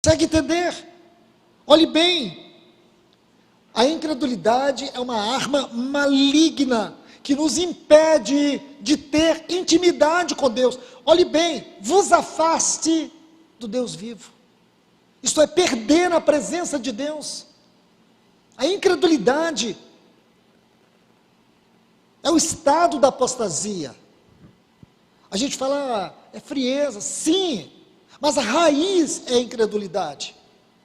Consegue entender? Olhe bem, a incredulidade é uma arma maligna, que nos impede de ter intimidade com Deus. Olhe bem, vos afaste do Deus vivo. Isto é, perder a presença de Deus. A incredulidade é o estado da apostasia. A gente fala, é frieza, sim, mas a raiz é a incredulidade.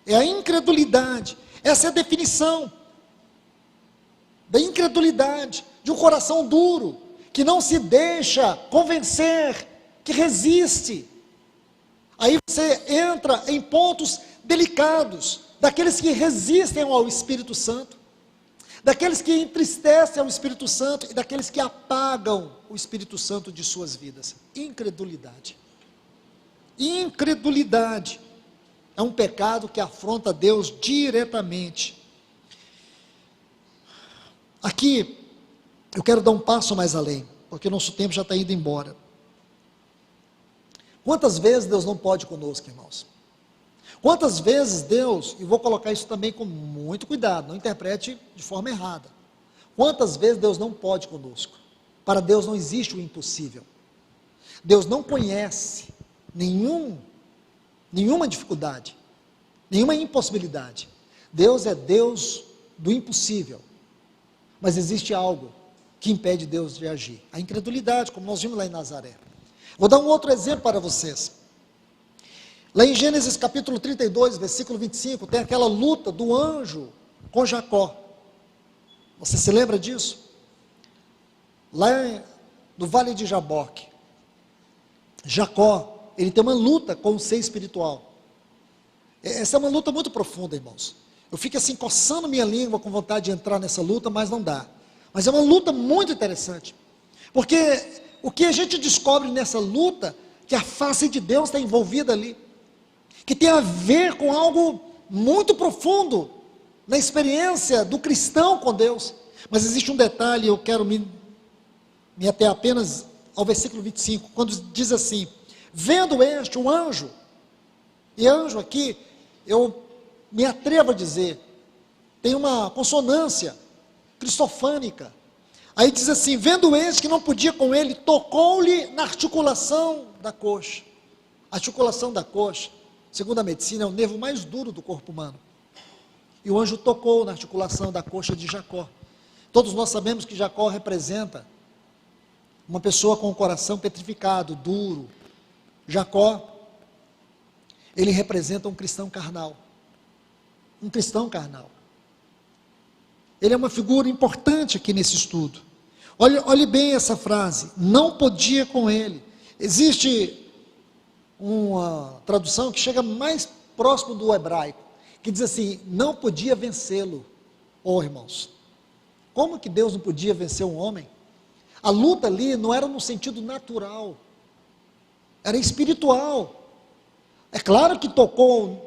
É a incredulidade. Essa é a definição da incredulidade, de um coração duro, que não se deixa convencer, que resiste. Aí você entra em pontos delicados, daqueles que resistem ao Espírito Santo, daqueles que entristecem ao Espírito Santo e daqueles que apagam o Espírito Santo de suas vidas. Incredulidade. Incredulidade é um pecado que afronta Deus diretamente. Aqui, eu quero dar um passo mais além, porque nosso tempo já está indo embora. Quantas vezes Deus não pode conosco, irmãos? Quantas vezes Deus, e vou colocar isso também com muito cuidado, não interprete de forma errada. Quantas vezes Deus não pode conosco? Para Deus não existe o impossível. Deus não conhece nenhuma dificuldade, nenhuma impossibilidade. Deus é Deus do impossível. Mas existe algo que impede Deus de agir. A incredulidade, como nós vimos lá em Nazaré. Vou dar um outro exemplo para vocês. Lá em Gênesis capítulo 32, versículo 25, tem aquela luta do anjo com Jacó. Você se lembra disso? Lá no Vale de Jaboque, Jacó, ele tem uma luta com o ser espiritual. Essa é uma luta muito profunda, irmãos. Eu fico assim, coçando minha língua com vontade de entrar nessa luta, mas não dá. Mas é uma luta muito interessante. Porque o que a gente descobre nessa luta, que a face de Deus está envolvida ali, que tem a ver com algo muito profundo, na experiência do cristão com Deus. Mas existe um detalhe, eu quero me ater apenas ao versículo 25, quando diz assim: vendo este, um anjo, e anjo aqui, eu me atrevo a dizer, tem uma consonância cristofânica. Aí diz assim: vendo este que não podia com ele, tocou-lhe na articulação da coxa. A articulação da coxa, segundo a medicina, é o nervo mais duro do corpo humano. E o anjo tocou na articulação da coxa de Jacó. Todos nós sabemos que Jacó representa uma pessoa com o coração petrificado, duro. Jacó, ele representa um cristão carnal. Um cristão carnal. Ele é uma figura importante aqui nesse estudo. Olhe bem essa frase: não podia com ele. Existe uma tradução que chega mais próximo do hebraico, que diz assim: não podia vencê-lo. Oh, irmãos, como que Deus não podia vencer um homem? A luta ali não era no sentido natural, era espiritual. É claro que tocou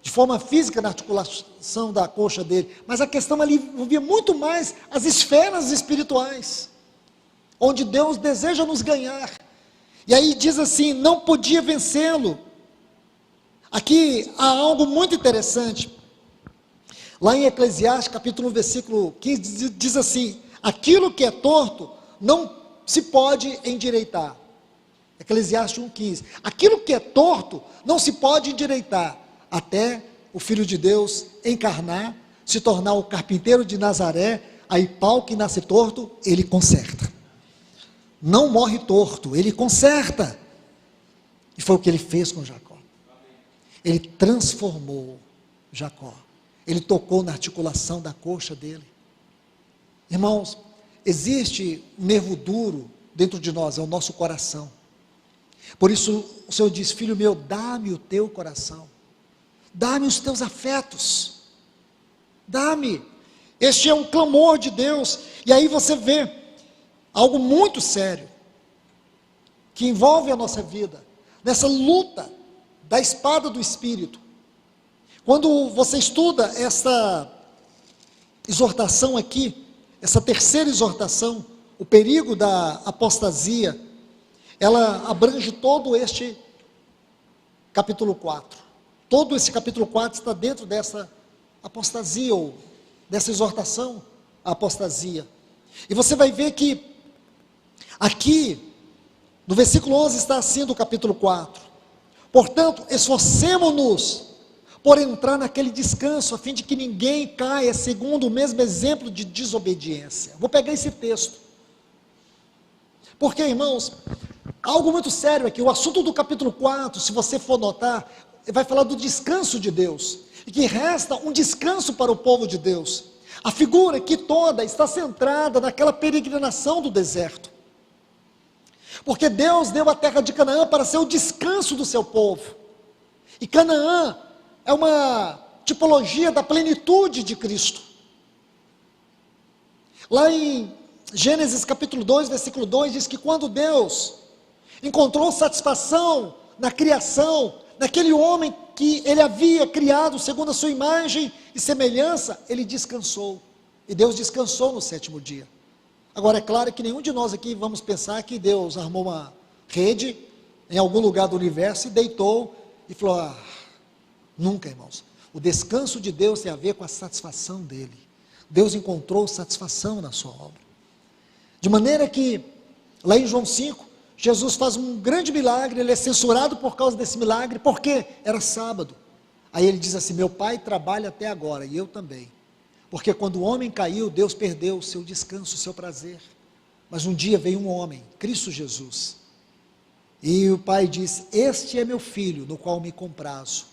de forma física na articulação da coxa dele, mas a questão ali envolvia muito mais as esferas espirituais, onde Deus deseja nos ganhar. E aí diz assim: não podia vencê-lo. Aqui há algo muito interessante. Lá em Eclesiastes capítulo 1, versículo 15, diz assim: aquilo que é torto não se pode endireitar. Eclesiastes 1,15. Aquilo que é torto não se pode endireitar, até o Filho de Deus encarnar, se tornar o carpinteiro de Nazaré. Aí pau que nasce torto, ele conserta. Não morre torto, ele conserta. E foi o que ele fez com Jacó. Ele transformou Jacó. Ele tocou na articulação da coxa dele. Irmãos, existe um nervo duro dentro de nós, é o nosso coração. Por isso o Senhor diz: filho meu, dá-me o teu coração, dá-me os teus afetos, dá-me. Este é um clamor de Deus. E aí você vê algo muito sério, que envolve a nossa vida, nessa luta da espada do Espírito. Quando você estuda essa exortação aqui, essa terceira exortação, o perigo da apostasia, ela abrange todo este capítulo 4. Todo esse capítulo 4 está dentro dessa apostasia, ou dessa exortação à apostasia. E você vai ver que aqui, no versículo 11 está assim do capítulo 4. Portanto, esforcemo-nos por entrar naquele descanso, a fim de que ninguém caia segundo o mesmo exemplo de desobediência. Vou pegar esse texto. Porque, irmãos, algo muito sério aqui, o assunto do capítulo 4, se você for notar, vai falar do descanso de Deus, e que resta um descanso para o povo de Deus. A figura aqui toda está centrada naquela peregrinação do deserto, porque Deus deu a terra de Canaã para ser o descanso do seu povo, e Canaã é uma tipologia da plenitude de Cristo. Lá em Gênesis capítulo 2, versículo 2, diz que quando Deus encontrou satisfação na criação, naquele homem que ele havia criado segundo a sua imagem e semelhança, ele descansou, e Deus descansou no sétimo dia. Agora é claro que nenhum de nós aqui vamos pensar que Deus armou uma rede em algum lugar do universo e deitou e falou, nunca, irmãos. O descanso de Deus tem a ver com a satisfação dele. Deus encontrou satisfação na sua obra, de maneira que lá em João 5, Jesus faz um grande milagre, ele é censurado por causa desse milagre, porque era sábado. Aí ele diz assim, meu pai trabalha até agora, e eu também, porque quando o homem caiu, Deus perdeu o seu descanso, o seu prazer. Mas um dia veio um homem, Cristo Jesus, e o pai disse, este é meu filho, no qual me comprazo.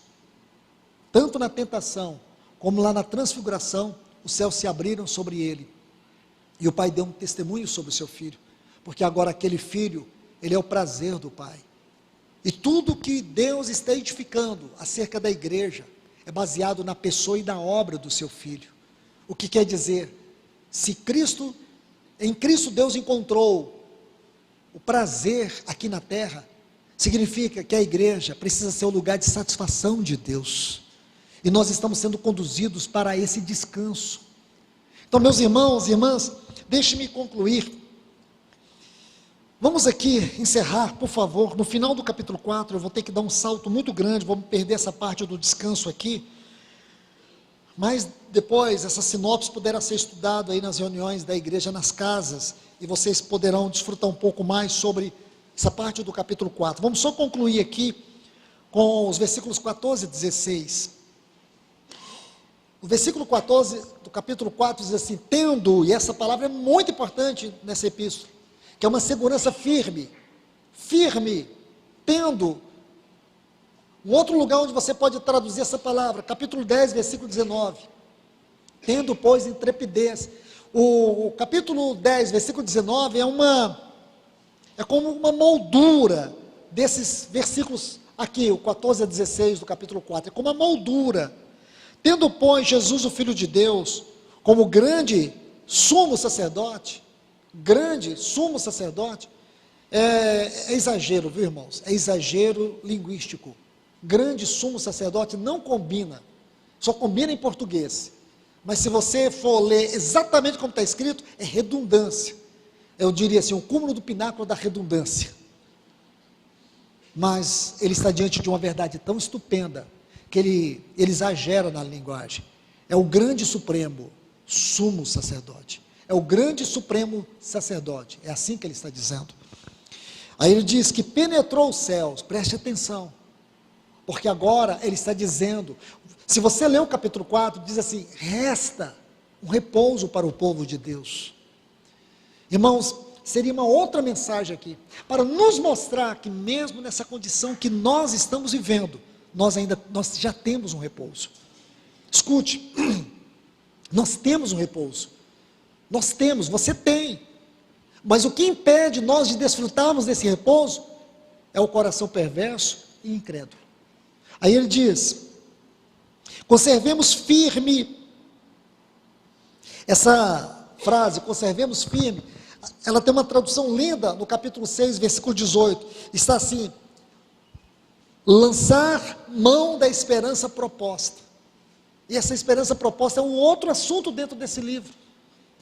Tanto na tentação, como lá na transfiguração, os céus se abriram sobre ele, e o pai deu um testemunho sobre o seu filho, porque agora aquele filho, ele é o prazer do pai, e tudo que Deus está edificando acerca da igreja, é baseado na pessoa e na obra do seu filho. O que quer dizer, se em Cristo Deus encontrou o prazer aqui na terra, significa que a igreja precisa ser o lugar de satisfação de Deus, e nós estamos sendo conduzidos para esse descanso. Então, meus irmãos e irmãs, deixe-me concluir. Vamos aqui encerrar, por favor. No final do capítulo 4, eu vou ter que dar um salto muito grande, vou perder essa parte do descanso aqui, mas depois essa sinopse poderá ser estudada aí nas reuniões da igreja, nas casas, e vocês poderão desfrutar um pouco mais sobre essa parte do capítulo 4. Vamos só concluir aqui com os versículos 14 e 16. O versículo 14 do capítulo 4 diz assim, tendo, e essa palavra é muito importante nessa epístola, que é uma segurança firme, tendo. Um outro lugar onde você pode traduzir essa palavra, capítulo 10, versículo 19, tendo, pois, intrepidez. O capítulo 10, versículo 19, é como uma moldura desses versículos aqui, o 14 a 16 do capítulo 4, é como uma moldura. Tendo, pois, Jesus, o Filho de Deus, como grande sumo sacerdote, é exagero, viu, irmãos? É exagero linguístico. Grande sumo sacerdote não combina, só combina em português, mas se você for ler exatamente como está escrito, é redundância. Eu diria assim, o cúmulo do pináculo da redundância. Mas ele está diante de uma verdade tão estupenda, que ele exagera na linguagem. É o grande supremo sumo sacerdote, é o grande supremo sacerdote, é assim que ele está dizendo. Aí ele diz que penetrou os céus, preste atenção, porque agora ele está dizendo, se você ler o capítulo 4, diz assim, resta um repouso para o povo de Deus. Irmãos, seria uma outra mensagem aqui, para nos mostrar que mesmo nessa condição que nós estamos vivendo, nós já temos um repouso. Escute, nós temos um repouso, você tem, mas o que impede nós de desfrutarmos desse repouso, é o coração perverso e incrédulo. Aí ele diz, conservemos firme, essa frase, conservemos firme, ela tem uma tradução linda, no capítulo 6, versículo 18, está assim, lançar mão da esperança proposta, e essa esperança proposta é um outro assunto dentro desse livro,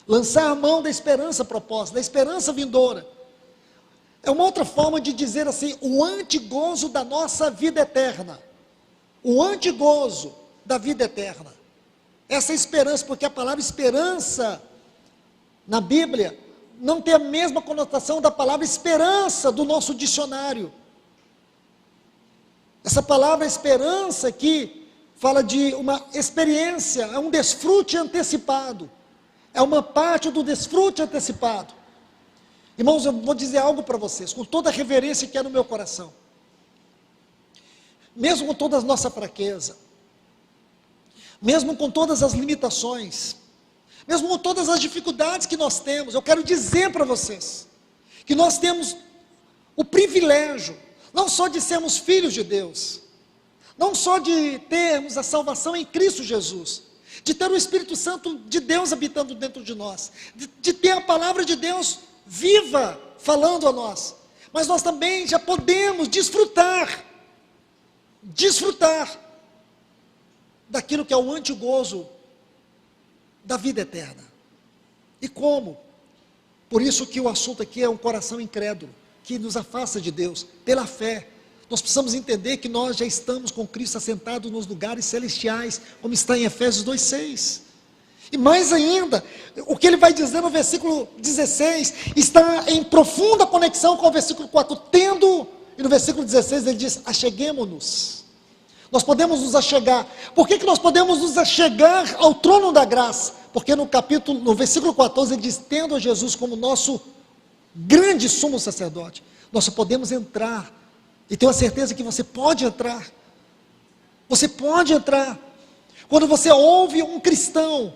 lançar a mão da esperança proposta, da esperança vindoura, é uma outra forma de dizer assim, o antegozo da nossa vida eterna. o antigozo da vida eterna. Essa esperança, porque a palavra esperança na Bíblia não tem a mesma conotação da palavra esperança do nosso dicionário. Essa palavra esperança aqui fala de uma experiência, é um desfrute antecipado, é uma parte do desfrute antecipado. Irmãos, eu vou dizer algo para vocês, com toda a reverência que é no meu coração, mesmo com toda a nossa fraqueza, mesmo com todas as limitações, mesmo com todas as dificuldades que nós temos, eu quero dizer para vocês, que nós temos o privilégio, não só de sermos filhos de Deus, não só de termos a salvação em Cristo Jesus, de ter o Espírito Santo de Deus habitando dentro de nós, de ter a palavra de Deus viva falando a nós, mas nós também já podemos desfrutar daquilo que é o antigozo da vida eterna. E como? Por isso que o assunto aqui é um coração incrédulo, que nos afasta de Deus, pela fé. Nós precisamos entender que nós já estamos com Cristo assentados nos lugares celestiais, como está em Efésios 2,6. E mais ainda, o que ele vai dizer no versículo 16, está em profunda conexão com o versículo 4, e no versículo 16 ele diz, acheguemo-nos. Nós podemos nos achegar. Por que nós podemos nos achegar ao trono da graça? Porque no versículo 14 ele diz, tendo a Jesus como nosso grande sumo sacerdote, nós só podemos entrar, e tenho a certeza que você pode entrar, quando você ouve um cristão,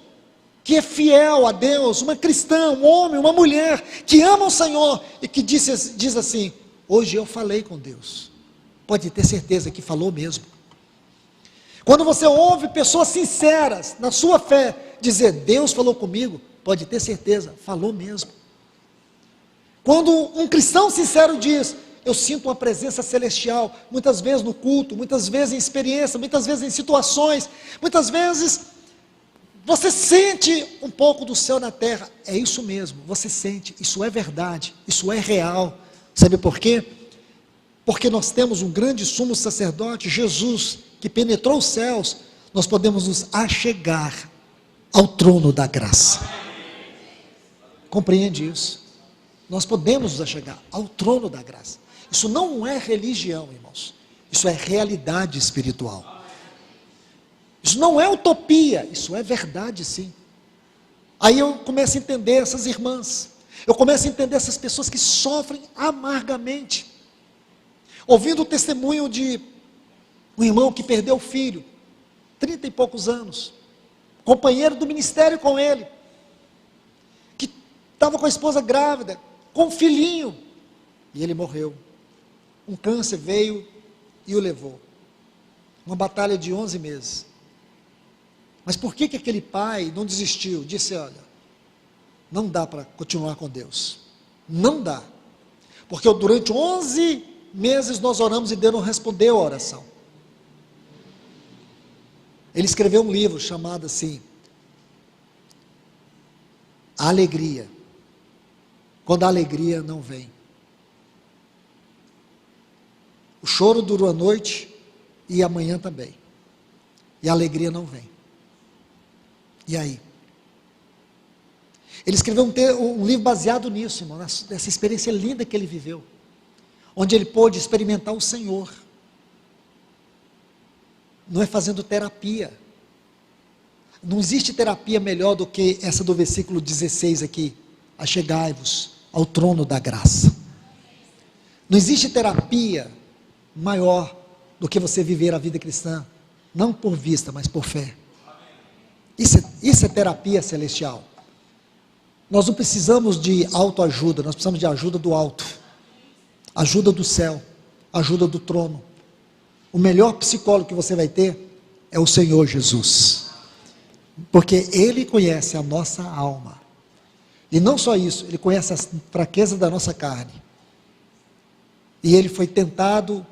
que é fiel a Deus, uma cristã, um homem, uma mulher, que ama o Senhor, e que diz assim, hoje eu falei com Deus, pode ter certeza que falou mesmo. Quando você ouve pessoas sinceras, na sua fé, dizer, Deus falou comigo, pode ter certeza, falou mesmo. Quando um cristão sincero diz, eu sinto uma presença celestial, muitas vezes no culto, muitas vezes em experiência, muitas vezes em situações, muitas vezes você sente um pouco do céu na terra, é isso mesmo, você sente, isso é verdade, isso é real, sabe por quê? Porque nós temos um grande sumo sacerdote, Jesus, que penetrou os céus, nós podemos nos achegar ao trono da graça. Compreende isso? Nós podemos nos achegar ao trono da graça. Isso não é religião, irmãos. Isso é realidade espiritual. Isso não é utopia, isso é verdade sim. Aí eu começo a entender essas irmãs. Eu começo a entender essas pessoas que sofrem amargamente. Ouvindo o testemunho de um irmão que perdeu o filho, 30 e poucos anos, companheiro do ministério com ele, que estava com a esposa grávida, com um filhinho, e ele morreu. Um câncer veio e o levou. Uma batalha de 11 meses. Mas por que aquele pai não desistiu? Disse, olha, não dá para continuar com Deus. Não dá. Porque durante 11 meses nós oramos e Deus não respondeu a oração. Ele escreveu um livro chamado assim, A Alegria, quando a alegria não vem. O choro dura a noite e amanhã também, e a alegria não vem. E aí? Ele escreveu um livro baseado nisso, irmão, nessa experiência linda que ele viveu, onde ele pôde experimentar o Senhor. Não é fazendo terapia. Não existe terapia melhor do que essa do versículo 16 aqui. Achegai-vos ao trono da graça. Não existe terapia maior do que você viver a vida cristã, não por vista, mas por fé. Isso é terapia celestial. Nós não precisamos de autoajuda, nós precisamos de ajuda do alto, ajuda do céu, ajuda do trono. O melhor psicólogo que você vai ter é o Senhor Jesus, porque Ele conhece a nossa alma, e não só isso, Ele conhece as fraquezas da nossa carne, e Ele foi tentado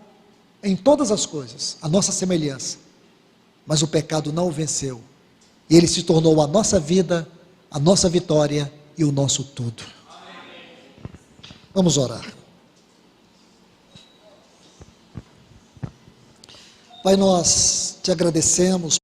em todas as coisas, a nossa semelhança, mas o pecado não o venceu, e Ele se tornou a nossa vida, a nossa vitória e o nosso tudo. Vamos orar. Pai, nós te agradecemos